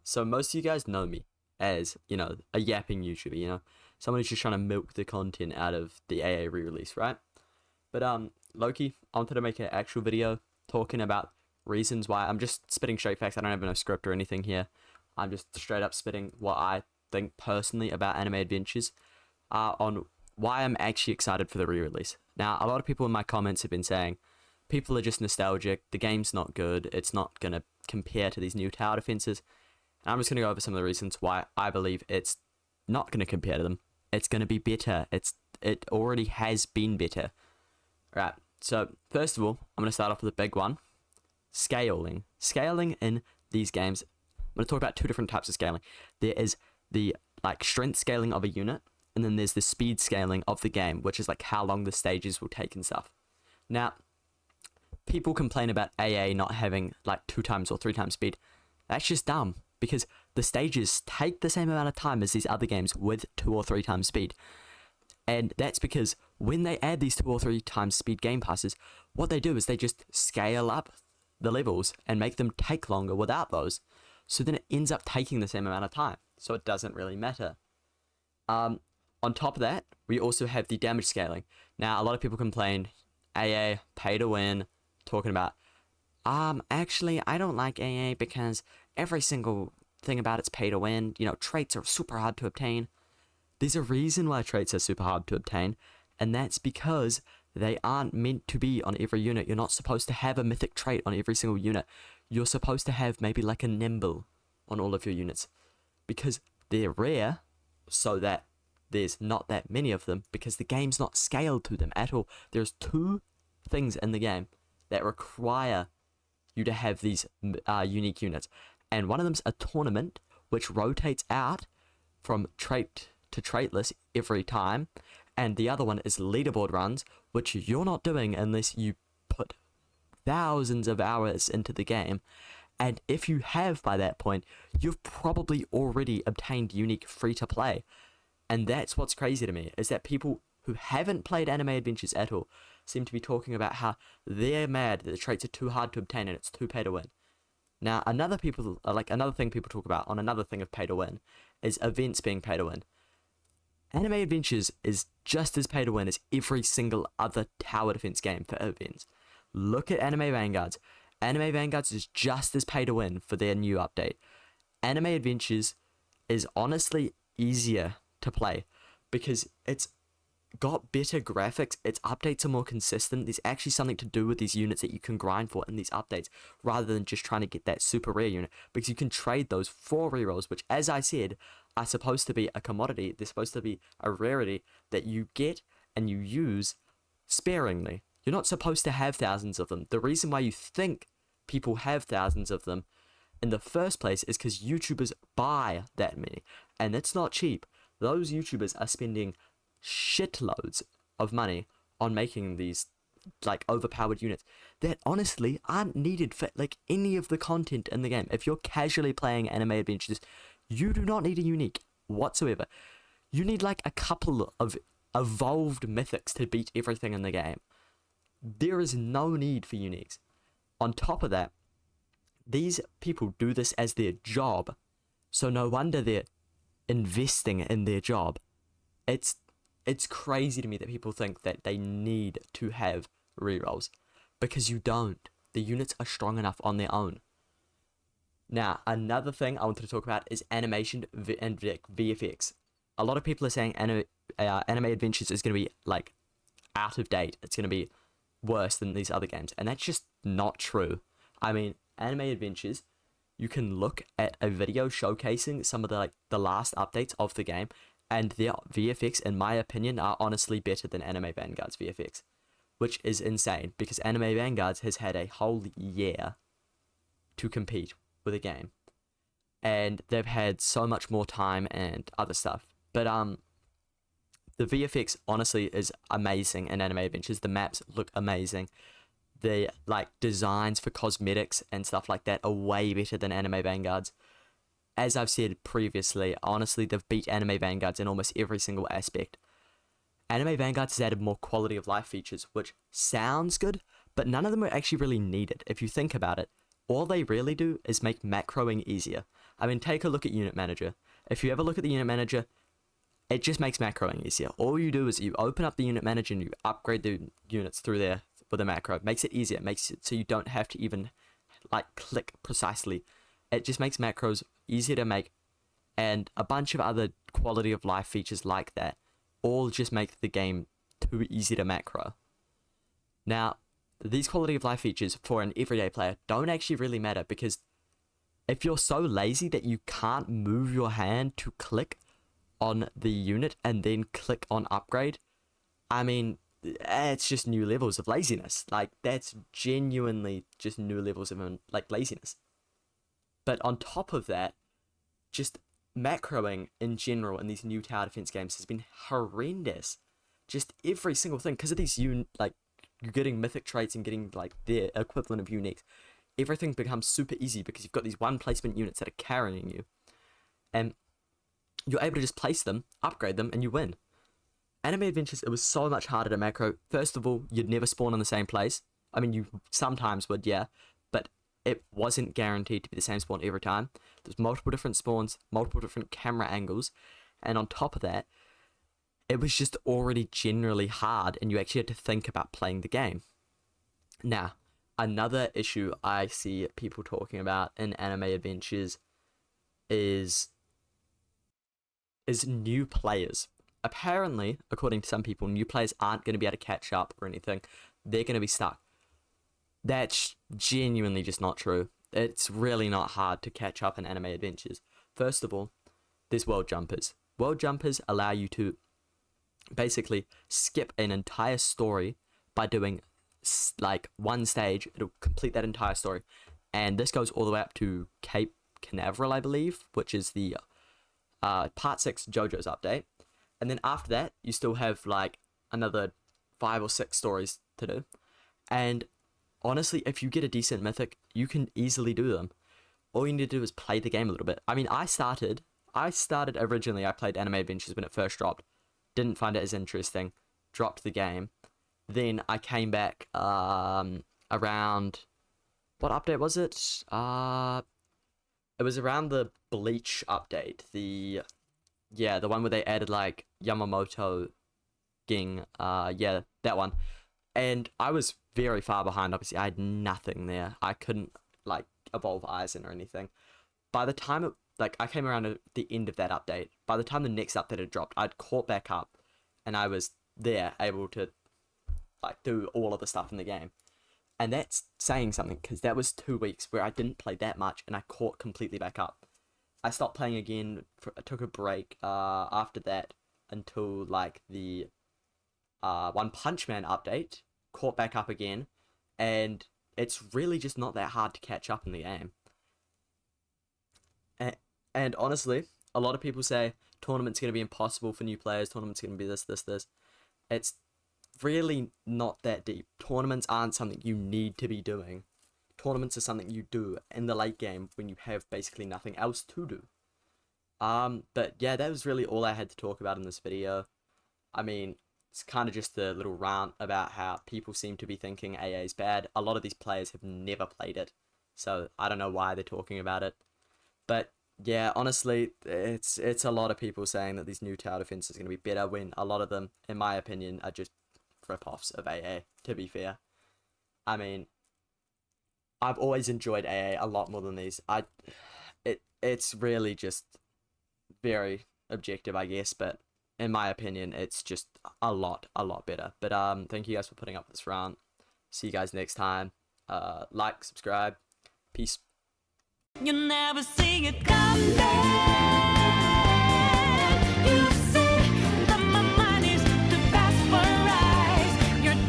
So most of you guys know me as, a yapping YouTuber, someone who's just trying to milk the content out of the AA re-release, right? But Loki, I wanted to make an actual video talking about reasons why. I'm just spitting straight facts. I don't have no script or anything here. I'm just straight up spitting what I think personally about Anime Adventures, on why I'm actually excited for the re-release. Now, a lot of people in my comments have been saying people are just nostalgic, the game's not good, it's not going to compare to these new tower defenses. And I'm just going to go over some of the reasons why I believe it's not going to compare to them. It's going to be better. It already has been better. Right, so first of all, I'm going to start off with a big one. Scaling. Scaling in these games, I'm going to talk about two different types of scaling. There is the strength scaling of a unit, and then there's the speed scaling of the game, which is how long the stages will take and stuff. Now, people complain about AA not having 2 times or 3 times speed. That's just dumb, because the stages take the same amount of time as these other games with 2 or 3 times speed. And that's because when they add these 2 or 3 times speed game passes, what they do is they just scale up the levels and make them take longer without those. So then it ends up taking the same amount of time. So it doesn't really matter. On top of that, we also have the damage scaling. Now, a lot of people complain, AA, pay to win, talking about, actually, I don't like AA because every single thing about it's pay to win. Traits are super hard to obtain. There's a reason why traits are super hard to obtain, and that's because they aren't meant to be on every unit. You're not supposed to have a mythic trait on every single unit. You're supposed to have maybe a nimble on all of your units, because they're rare, so that there's not that many of them, because the game's not scaled to them at all. There's 2 things in the game that require you to have these unique units, and one of them's a tournament, which rotates out from trait to traitless every time, and the other one is leaderboard runs, which you're not doing unless you put thousands of hours into the game. And if you have by that point, you've probably already obtained unique free to play. And that's what's crazy to me, is that people who haven't played Anime Adventures at all seem to be talking about how they're mad that the traits are too hard to obtain and it's too pay to win. Now, another thing people talk about on another thing of pay to win is events being pay to win. Anime Adventures is just as pay to win as every single other tower defense game for events. Look at Anime Vanguards. Anime Vanguards is just as pay to win for their new update. Anime Adventures is honestly easier to play because it's got better graphics, its updates are more consistent, there's actually something to do with these units that you can grind for in these updates, rather than just trying to get that super rare unit, because you can trade those for rerolls, which, as I said, are supposed to be a commodity. They're supposed to be a rarity that you get and you use sparingly. You're not supposed to have thousands of them. The reason why you think people have thousands of them in the first place is because YouTubers buy that many, and it's not cheap. Those YouTubers are spending shitloads of money on making these overpowered units that honestly aren't needed for any of the content in the game. If you're casually playing Anime Adventures, you do not need a unique whatsoever. You need a couple of evolved mythics to beat everything in the game. There is no need for uniques. On top of that, these people do this as their job, so no wonder they're investing in their job. It's crazy to me that people think that they need to have rerolls, because you don't. The units are strong enough on their own. Now, another thing I wanted to talk about is animation and VFX. A lot of people are saying Anime Adventures is going to be out of date. It's going to be worse than these other games, and that's just not true. I mean, Anime Adventures, you can look at a video showcasing some of the last updates of the game, and their VFX, in my opinion, are honestly better than Anime Vanguard's VFX, which is insane, because Anime Vanguards has had a whole year to compete with a game, and they've had so much more time and other stuff. But the VFX honestly is amazing in Anime Adventures. The maps look amazing. The designs for cosmetics and stuff like that are way better than Anime Vanguard's. As I've said previously, honestly, they've beat Anime Vanguards in almost every single aspect. Anime Vanguards has added more quality of life features, which sounds good, but none of them are actually really needed. If you think about it, all they really do is make macroing easier. I mean, take a look at Unit Manager. If you ever look at the Unit Manager, it just makes macroing easier. All you do is you open up the Unit Manager and you upgrade the units through there with a macro. It makes it easier. It makes it so you don't have to even like click precisely. It just makes macros easier to make, and a bunch of other quality of life features like that all just make the game too easy to macro. Now, these quality of life features for an everyday player don't actually really matter, because if you're so lazy that you can't move your hand to click on the unit and then click on upgrade, I mean, it's just new levels of laziness. Like, that's genuinely just new levels of like laziness. But on top of that, just macroing in general in these new tower defense games has been horrendous. Just every single thing, because of these like you're getting mythic traits and getting like their equivalent of uniques. Everything becomes super easy because you've got these one placement units that are carrying you, and you're able to just place them, upgrade them, and you win. Anime Adventures, it was so much harder to macro. First of all, you'd never spawn in the same place. I mean, you sometimes would, yeah, but it wasn't guaranteed to be the same spawn every time. There's multiple different spawns, multiple different camera angles, and on top of that, it was just already generally hard, and you actually had to think about playing the game. Now, another issue I see people talking about in Anime Adventures is new players. Apparently, according to some people, new players aren't going to be able to catch up or anything. They're going to be stuck. That's genuinely just not true. It's really not hard to catch up in Anime Adventures. First of all, there's world jumpers. World jumpers allow you to basically skip an entire story by doing like one stage. It'll complete that entire story, and this goes all the way up to Cape Canaveral, I believe, which is the part 6 JoJo's update. And then after that, you still have like another 5 or 6 stories to do. And honestly, if you get a decent mythic, you can easily do them. All you need to do is play the game a little bit. I mean, I started originally, I played Anime Adventures when it first dropped. Didn't find it as interesting. Dropped the game. Then I came back around, what update was it? It was around the Bleach update. The one where they added like Yamamoto Ging. Yeah, that one. And I was very far behind, obviously. I had nothing there. I couldn't like evolve Aizen or anything. By the time I came around at the end of that update, by the time the next update had dropped, I'd caught back up and I was there able to like do all of the stuff in the game. And that's saying something, because that was 2 weeks where I didn't play that much and I caught completely back up. I stopped playing again, I took a break after that until like the One Punch Man update, caught back up again, and it's really just not that hard to catch up in the game. And honestly, a lot of people say tournament's going to be impossible for new players, tournament's going to be this. It's really not that deep. Tournaments aren't something you need to be doing. Tournaments are something you do in the late game when you have basically nothing else to do. But yeah, that was really all I had to talk about in this video. I mean, it's kind of just a little rant about how people seem to be thinking AA is bad. A lot of these players have never played it, so I don't know why they're talking about it. But yeah, honestly, it's a lot of people saying that these new tower defense is going to be better, when a lot of them, in my opinion, are just rip-offs of AA, to be fair. I mean, I've always enjoyed AA a lot more than these. It's really just very objective, I guess, but in my opinion, it's just a lot better. But thank you guys for putting up with this rant. See you guys next time. Like, subscribe, peace. You never see it coming.